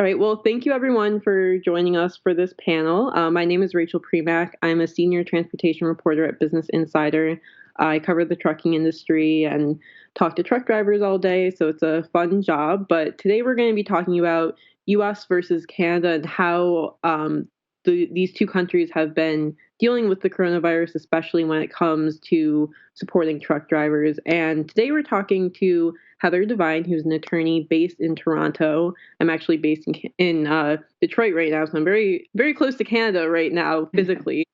All right. Well, thank you everyone for joining us for this panel. My name is Rachel Premack. I'm a senior transportation reporter at Business Insider. I cover the trucking industry and talk to truck drivers all day, so it's a fun job. But today we're going to be talking about U.S. versus Canada and how these two countries have been dealing with the coronavirus, especially when it comes to supporting truck drivers. And today we're talking to Heather Devine, who's an attorney based in Toronto. I'm actually based in Detroit right now, so I'm very, very close to Canada right now physically.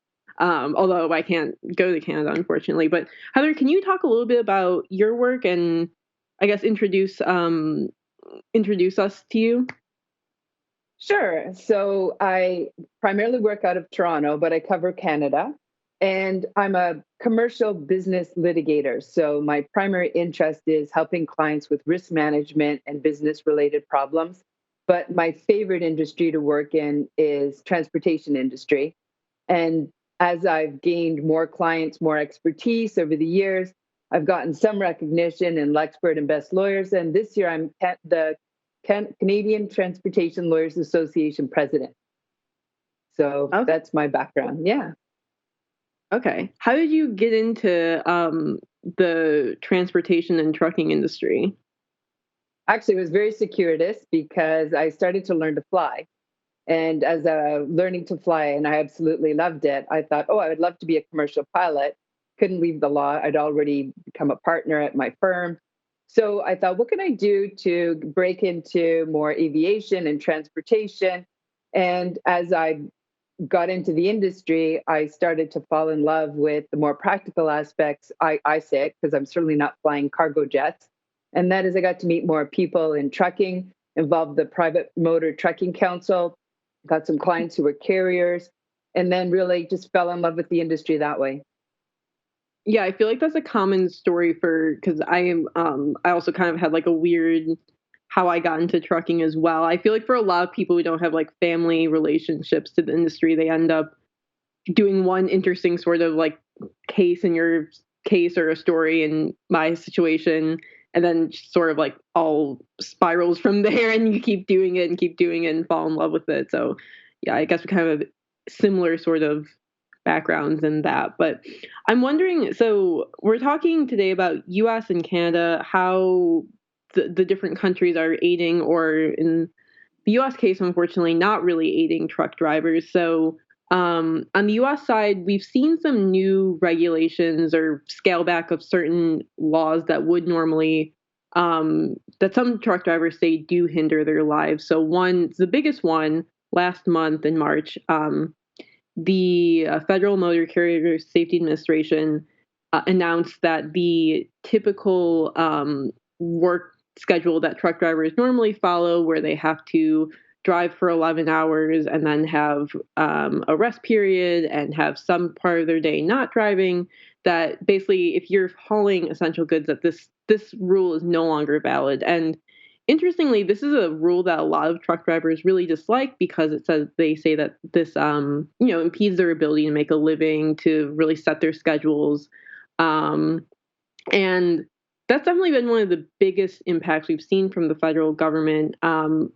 Although I can't go to Canada, unfortunately. But Heather, can you talk a little bit about your work and I guess introduce us to you? Sure. So I primarily work out of Toronto, but I cover Canada. And I'm a commercial business litigator. So my primary interest is helping clients with risk management and business related problems. But my favorite industry to work in is transportation industry. And as I've gained more clients, more expertise over the years, I've gotten some recognition in Lexpert and Best Lawyers. And this year I'm the Canadian Transportation Lawyers Association president. So Okay. that's my background. Yeah. Okay. How did you get into the transportation and trucking industry? Actually, it was very circuitous because I started to learn to fly. And as a learning to fly, and I absolutely loved it, I thought, oh, I would love to be a commercial pilot. Couldn't leave the law. I'd already become a partner at my firm. So I thought, what can I do to break into more aviation and transportation? And as I got into the industry, I started to fall in love with the more practical aspects. I say it because I'm certainly not flying cargo jets. And that is, I got to meet more people in trucking, involved the Private Motor Trucking Council, got some clients who were carriers, and then really just fell in love with the industry that way. Yeah, I feel like that's a common story for because I also kind of had like a weird how I got into trucking as well. I feel like for a lot of people who don't have like family relationships to the industry, they end up doing one interesting sort of like case in your case or a story in my situation, and then sort of like all spirals from there, and you keep doing it and keep doing it and fall in love with it. So yeah, I guess we kind of have similar sort of backgrounds in that. But I'm wondering, so we're talking today about US and Canada, how the different countries are aiding, or in the US case, unfortunately, not really aiding truck drivers. So on the US side, we've seen some new regulations or scale back of certain laws that would normally, that some truck drivers say do hinder their lives. So the biggest one last month in March, the Federal Motor Carrier Safety Administration announced that the typical work schedule that truck drivers normally follow, where they have to drive for 11 hours and then have a rest period and have some part of their day not driving, that basically if you're hauling essential goods, that this rule is no longer valid. And interestingly, this is a rule that a lot of truck drivers really dislike because they say that this impedes their ability to make a living, to really set their schedules. Um, and that's definitely been one of the biggest impacts we've seen from the federal government.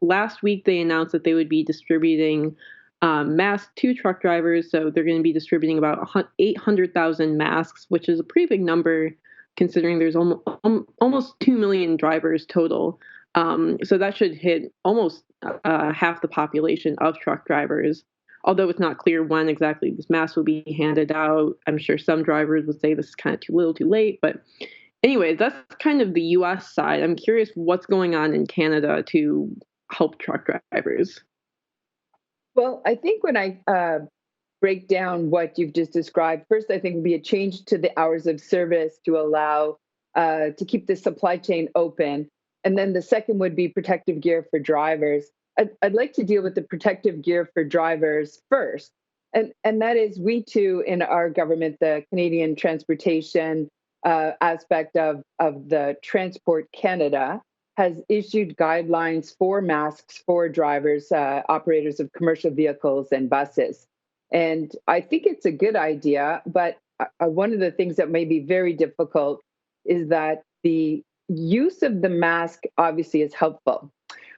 Last week, they announced that they would be distributing masks to truck drivers. So they're going to be distributing about 800,000 masks, which is a pretty big number considering there's almost 2 million drivers total. So that should hit almost half the population of truck drivers. Although it's not clear when exactly this mask will be handed out. I'm sure some drivers would say this is kind of too little, too late. But anyways, that's kind of the US side. I'm curious what's going on in Canada to help truck drivers. Well, I think when I break down what you've just described, first, I think would be a change to the hours of service to allow to keep the supply chain open. And then the second would be protective gear for drivers. I'd like to deal with the protective gear for drivers first. And that is, we too, in our government, the Canadian transportation aspect of the Transport Canada, has issued guidelines for masks for drivers, operators of commercial vehicles and buses. And I think it's a good idea, but one of the things that may be very difficult is that the use of the mask obviously is helpful.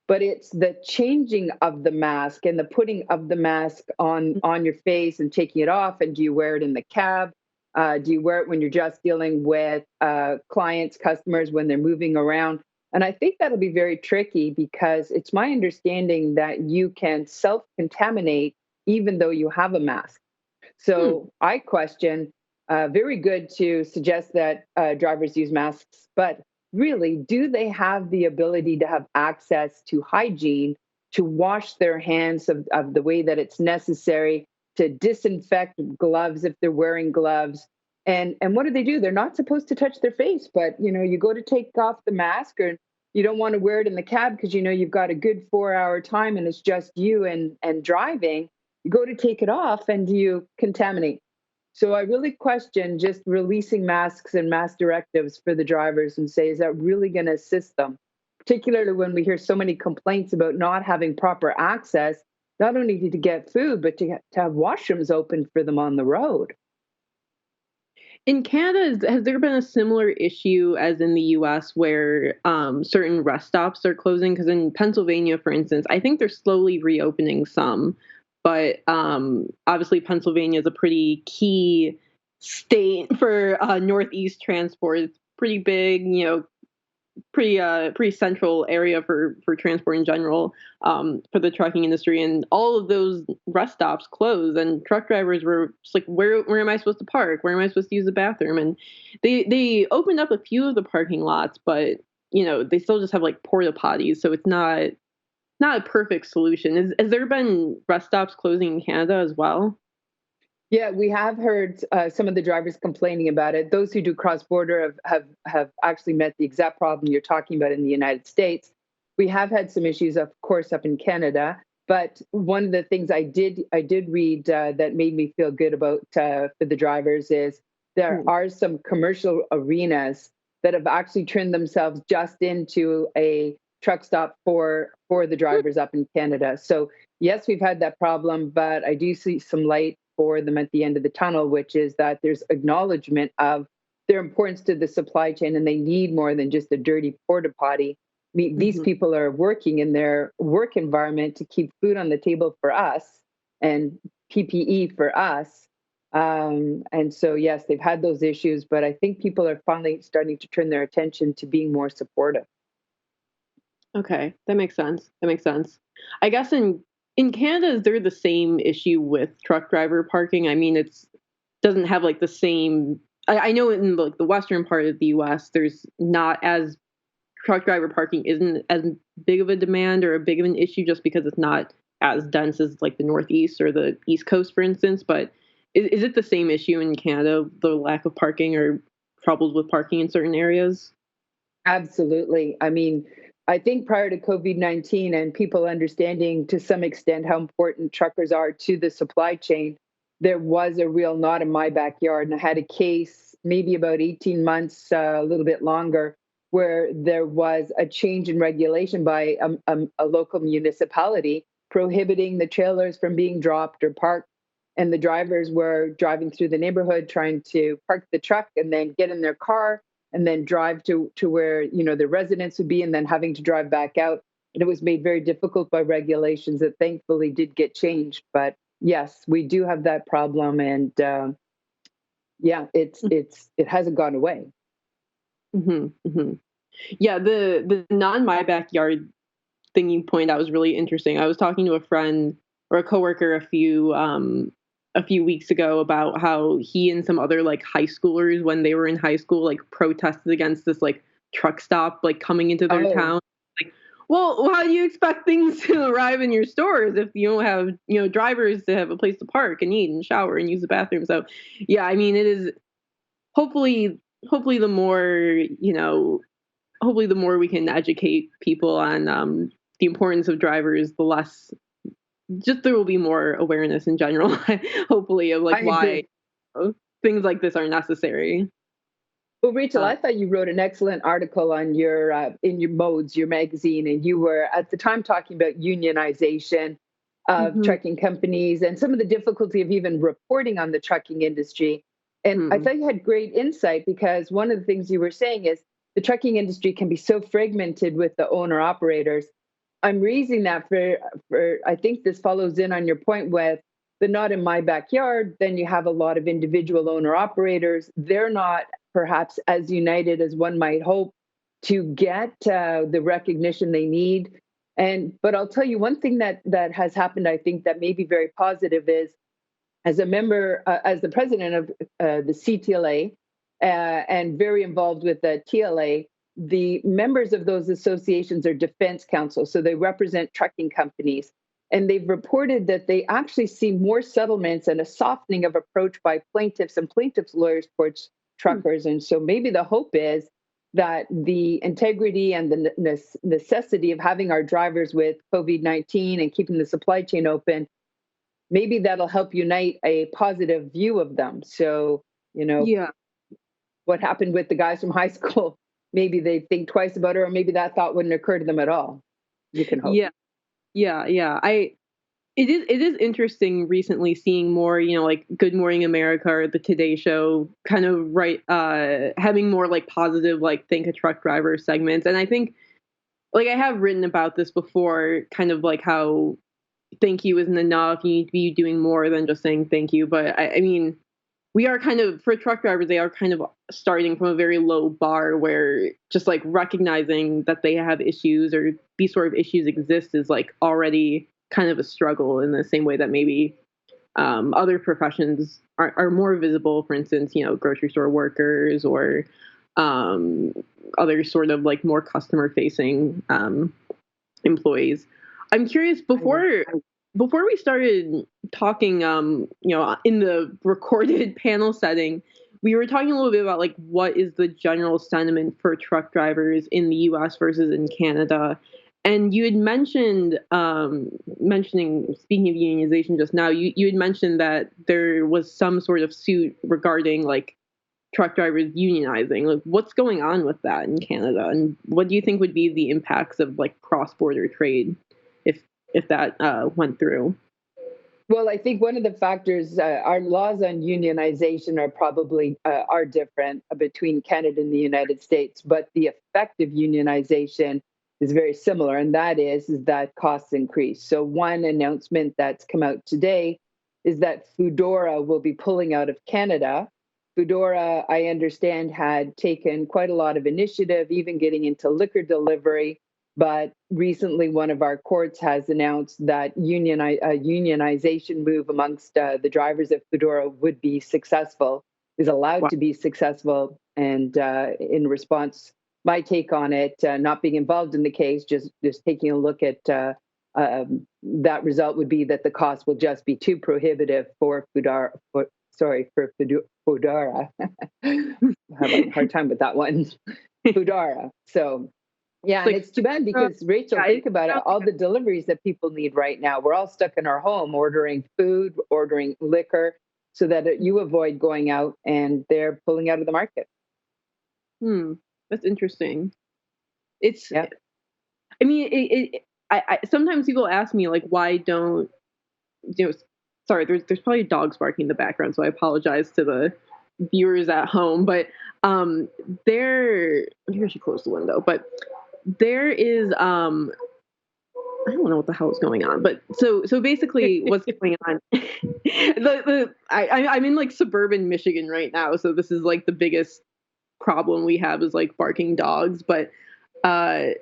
but it's the changing of the mask and the putting of the mask on your face and taking it off. And do you wear it in the cab? Do you wear it when you're just dealing with clients, customers, when they're moving around? And I think that'll be very tricky because it's my understanding that you can self-contaminate even though you have a mask. Hmm. So I question, very good to suggest that drivers use masks, but really, do they have the ability to have access to hygiene, to wash their hands of the way that it's necessary, to disinfect gloves if they're wearing gloves? And what do? They're not supposed to touch their face, but you go to take off the mask, or you don't want to wear it in the cab because you've got a good 4 hour time and it's just you and driving. You go to take it off and you contaminate. So I really question just releasing masks and mask directives for the drivers and say, is that really going to assist them? Particularly when we hear so many complaints about not having proper access, not only to get food, but to have washrooms open for them on the road. In Canada, has there been a similar issue as in the US where certain rest stops are closing? Because in Pennsylvania, for instance, I think they're slowly reopening some, but obviously Pennsylvania is a pretty key state for Northeast transport. It's pretty big, pretty central area for transport in general, for the trucking industry, and all of those rest stops closed, and truck drivers were just like, where am I supposed to park? Where am I supposed to use the bathroom? And they opened up a few of the parking lots, but they still just have like porta potties, so it's not a perfect solution. Has there been rest stops closing in Canada as well? Yeah, we have heard some of the drivers complaining about it. Those who do cross border have actually met the exact problem you're talking about in the United States. We have had some issues, of course, up in Canada. But one of the things I did read that made me feel good about for the drivers is there Hmm. are some commercial arenas that have actually turned themselves just into a truck stop for the drivers up in Canada. So yes, we've had that problem, but I do see some light for them at the end of the tunnel, which is that there's acknowledgement of their importance to the supply chain and they need more than just a dirty porta potty. I mean, these Hmm. people are working in their work environment to keep food on the table for us and PPE for us. And so, yes, they've had those issues, but I think people are finally starting to turn their attention to being more supportive. Okay, that makes sense. That makes sense. I guess in Canada, is there the same issue with truck driver parking? I mean, it's doesn't have like the same. I know in like the western part of the U.S., there's not as truck driver parking isn't as big of a demand or a big of an issue just because it's not as dense as like the Northeast or the East Coast, for instance. But is it the same issue in Canada, the lack of parking or troubles with parking in certain areas? Absolutely. I mean, I think prior to COVID-19 and people understanding to some extent how important truckers are to the supply chain, there was a real not in my backyard. And I had a case maybe about 18 months, a little bit longer, where there was a change in regulation by a local municipality prohibiting the trailers from being dropped or parked. And the drivers were driving through the neighborhood trying to park the truck and then get in their car and then drive to where the residents would be, and then having to drive back out. And it was made very difficult by regulations that thankfully did get changed. But yes, we do have that problem, and yeah, it hasn't gone away. Hmm. Hmm. Yeah, the non my backyard thing you pointed out was really interesting. I was talking to a friend or a coworker a few weeks ago about how he and some other like high schoolers when they were in high school like protested against this like truck stop like coming into their Oh, town. Like, well, how do you expect things to arrive in your stores if you don't have, drivers to have a place to park and eat and shower and use the bathroom? So, yeah, I mean, it is hopefully hopefully the more, hopefully the more we can educate people on the importance of drivers, the less just there will be more awareness in general, hopefully, of like I why agree. things like this are necessary. Well, Rachel, Uh, I thought you wrote an excellent article on your in your Modes, your magazine, and you were at the time talking about unionization of mhm, trucking companies and some of the difficulty of even reporting on the trucking industry. And I mhm, thought you had great insight because one of the things you were saying is the trucking industry can be so fragmented with the owner operators. I'm raising that for I think this follows in on your point with the not in my backyard. Then you have a lot of individual owner operators. They're not perhaps as united as one might hope to get the recognition they need. But I'll tell you one thing that has happened. I think that may be very positive is as a member, as the president of the CTLA, and very involved with the TLA, the members of those associations are defense counsel, so they represent trucking companies. And they've reported that they actually see more settlements and a softening of approach by plaintiffs and plaintiffs' lawyers towards truckers. And so maybe the hope is that the integrity and the necessity of having our drivers with COVID-19 and keeping the supply chain open, maybe that'll help unite a positive view of them. So, Yeah. what happened with the guys from high school, maybe they think twice about it, or maybe that thought wouldn't occur to them at all. You can hope. Yeah. Yeah. It is interesting recently seeing more, like Good Morning America or the Today Show kind of having more like positive, like thank a truck driver segments. And I think like I have written about this before, kind of like how thank you isn't enough. You need to be doing more than just saying thank you. But I mean, we are kind of, for truck drivers, they are kind of starting from a very low bar where just like recognizing that they have issues or these sort of issues exist is like already kind of a struggle in the same way that maybe other professions are more visible. For instance, grocery store workers or other sort of like more customer facing employees. I'm curious, before we started talking, in the recorded panel setting, we were talking a little bit about like what is the general sentiment for truck drivers in the U.S. versus in Canada. And you had mentioned, speaking of unionization just now, you had mentioned that there was some sort of suit regarding like truck drivers unionizing. Like, what's going on with that in Canada, and what do you think would be the impacts of like cross-border trade if that went through? Well, I think one of the factors, our laws on unionization are probably are different between Canada and the United States, but the effect of unionization is very similar, and that is that costs increase. So one announcement that's come out today is that Foodora will be pulling out of Canada. Foodora, I understand, had taken quite a lot of initiative, even getting into liquor delivery. But recently, one of our courts has announced that unionization move amongst the drivers of Foodora would be successful, is allowed Wow. to be successful. And in response, my take on it, not being involved in the case, just taking a look at that result would be that the cost will just be too prohibitive for Foodora. For Foodora. I have a hard time with that one. Foodora. So. Yeah, and it's too bad because, Rachel, think about it, all the deliveries that people need right now. We're all stuck in our home ordering food, ordering liquor, so that you avoid going out, and they're pulling out of the market. That's interesting. It's, yeah. I mean, I sometimes people ask me, like, why don't, sorry, there's probably dogs barking in the background, so I apologize to the viewers at home, but maybe I should close the window, but there is I don't know what the hell is going on, but so basically what's going on I'm in like suburban Michigan right now, so this is like the biggest problem we have is like barking dogs, but I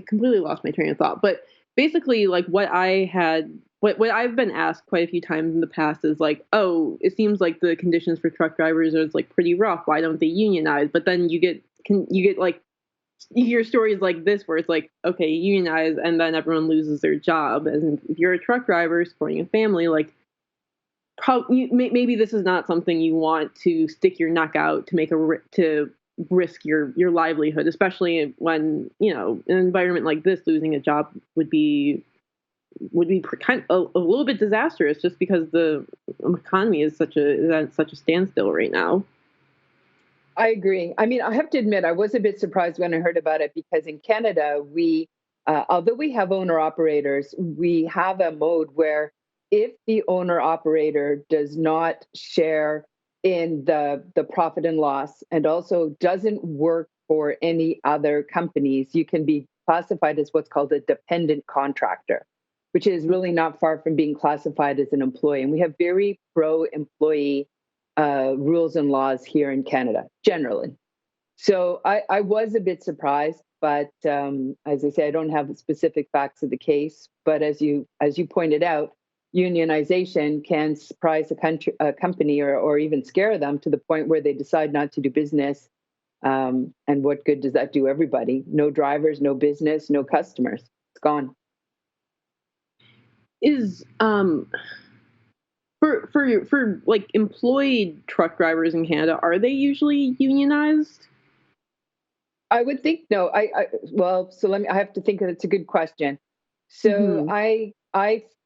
completely lost my train of thought, but basically like what I've been asked quite a few times in the past is like, oh, it seems like the conditions for truck drivers are like pretty rough. Why don't they unionize? But then you get like, you hear stories like this where it's like, okay, unionize, and then everyone loses their job. And if you're a truck driver supporting a family, like, maybe this is not something you want to stick your neck out to to risk your livelihood, especially when an environment like this, losing a job would be kind of a little bit disastrous, just because the economy is at such a standstill right now. I agree. I mean, I have to admit, I was a bit surprised when I heard about it, because in Canada, although we have owner operators, we have a mode where if the owner operator does not share in the profit and loss, and also doesn't work for any other companies, you can be classified as what's called a dependent contractor, which is really not far from being classified as an employee. And we have very pro-employee rules and laws here in Canada, generally. So I was a bit surprised, but as I say, I don't have the specific facts of the case. But as you pointed out, unionization can surprise a company or even scare them to the point where they decide not to do business. And what good does that do everybody? No drivers, no business, no customers. It's gone. Is for like employed truck drivers in Canada, are they usually unionized? I would think no. Well, so let me. I have to think that it's a good question. So Mm-hmm.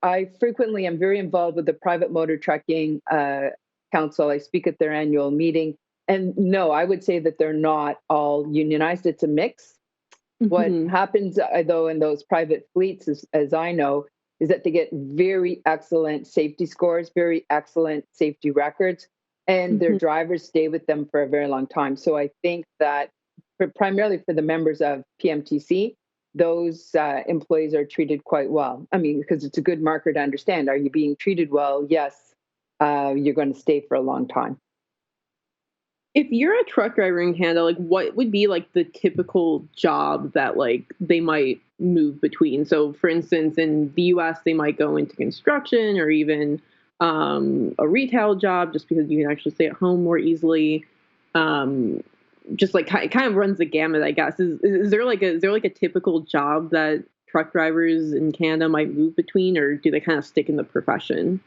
I frequently am very involved with the private motor trucking council. I speak at their annual meeting, and no, I would say that they're not all unionized. It's a mix. What Mm-hmm. happens though in those private fleets, as I know, is that they get very excellent safety scores, very excellent safety records, and their Mm-hmm. drivers stay with them for a very long time. So I think that primarily for the members of PMTC, those employees are treated quite well. I mean, because it's a good marker to understand. Are you being treated well? Yes, you're going to stay for a long time. If you're a truck driver in Canada, like what would be like the typical job that like they might move between? So for instance, in the US, they might go into construction or even a retail job just because you can actually stay at home more easily. Um, just like it kind of runs the gamut, I guess. Is there like a typical job that truck drivers in Canada might move between, or do they kind of stick in the profession?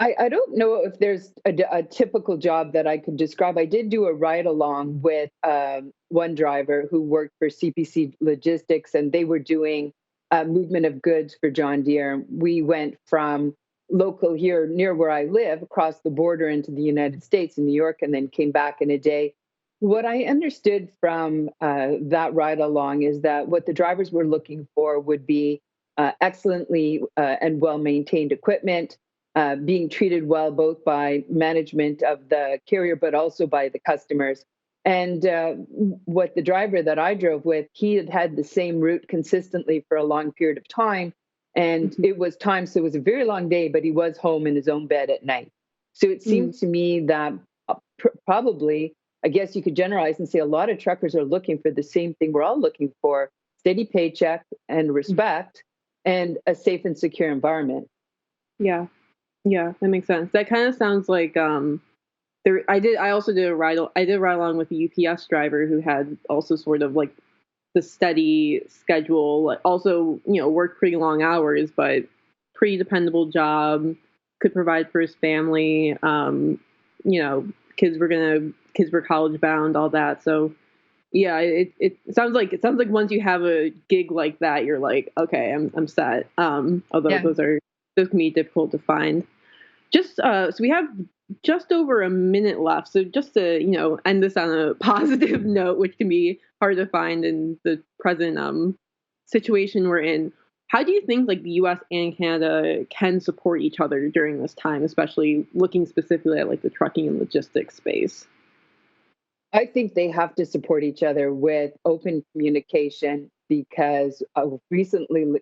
I don't know if there's a typical job that I could describe. I did do a ride along with one driver who worked for CPC Logistics, and they were doing movement of goods for John Deere. We went from local here near where I live across the border into the United States in New York, and then came back in a day. What I understood from that ride along is that what the drivers were looking for would be excellently and well maintained equipment, being treated well both by management of the carrier but also by the customers. And what the driver that I drove with, he had had the same route consistently for a long period of time. And Mhm. it was time, so it was a very long day, but he was home in his own bed at night. So it Mm. seemed to me that probably, I guess you could generalize and say a lot of truckers are looking for the same thing we're all looking for: steady paycheck and respect and a safe and secure environment. Yeah. Yeah, that makes sense. That kind of sounds like there. I also did a ride. I did a ride along with a UPS driver who had also sort of like the steady schedule. Like also, worked pretty long hours, but pretty dependable job. Could provide for his family. You know, kids were college bound, all that. So yeah, it sounds like once you have a gig like that, you're like, okay, I'm set. Although Yeah. those can be difficult to find. Just so we have just over a minute left. So just to end this on a positive note, which can be hard to find in the present situation we're in. How do you think like the U.S. and Canada can support each other during this time, especially looking specifically at like the trucking and logistics space? I think they have to support each other with open communication because recently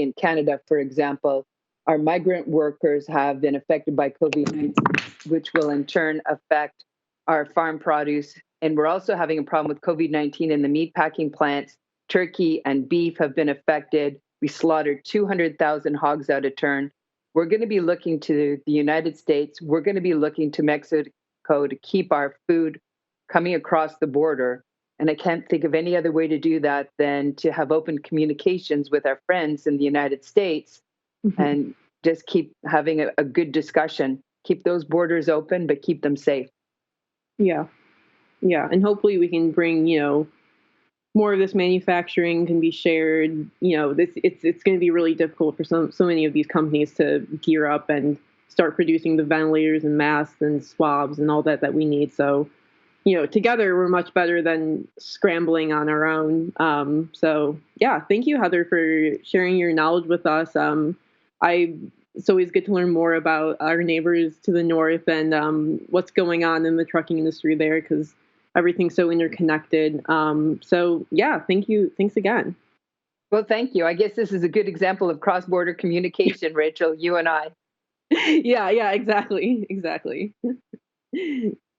in Canada, for example, our migrant workers have been affected by COVID-19, which will in turn affect our farm produce. And we're also having a problem with COVID-19 in the meat packing plants. Turkey and beef have been affected. We slaughtered 200,000 hogs out of turn. We're going to be looking to the United States. We're going to be looking to Mexico to keep our food coming across the border. And I can't think of any other way to do that than to have open communications with our friends in the United States Mhm. and just keep having a good discussion. Keep those borders open, but keep them safe. Yeah, yeah, and hopefully we can bring more of this manufacturing can be shared. This it's going to be really difficult for so many of these companies to gear up and start producing the ventilators and masks and swabs and all that we need. So, together we're much better than scrambling on our own. So yeah, thank you, Heather, for sharing your knowledge with us. I It's always good to learn more about our neighbors to the north and what's going on in the trucking industry there because everything's so interconnected. So yeah, thank you. Thanks again. Well, thank you. I guess this is a good example of cross-border communication, Rachel, you and I. Yeah, yeah, exactly. Exactly.